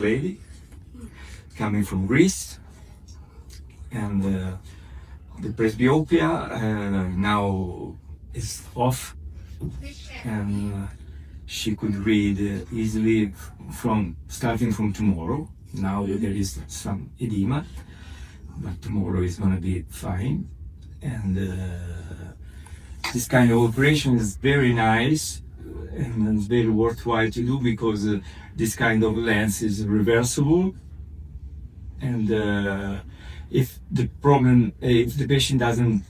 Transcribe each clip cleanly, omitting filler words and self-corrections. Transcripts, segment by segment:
lady coming from Greece, and the presbyopia now is off, and she could read easily starting from tomorrow. Now there is some edema, but tomorrow is going to be fine. And this kind of operation is very nice and very worthwhile to do, because this kind of lens is reversible. And if the patient doesn't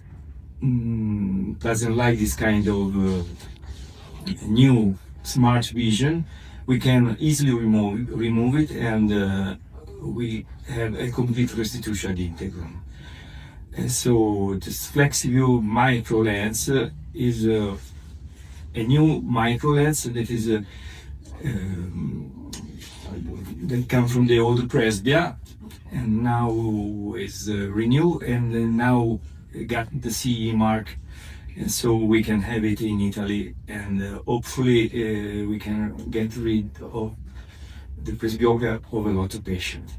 like this kind of new smart vision, we can easily remove it, and we have a complete restitution integrum. And so this Flexivue Microlens is a new microlens that is that comes from the old Presbia, and now is renewed, and now got the CE mark, and so we can have it in Italy, and hopefully we can get rid of the presbyopia of a lot of patients.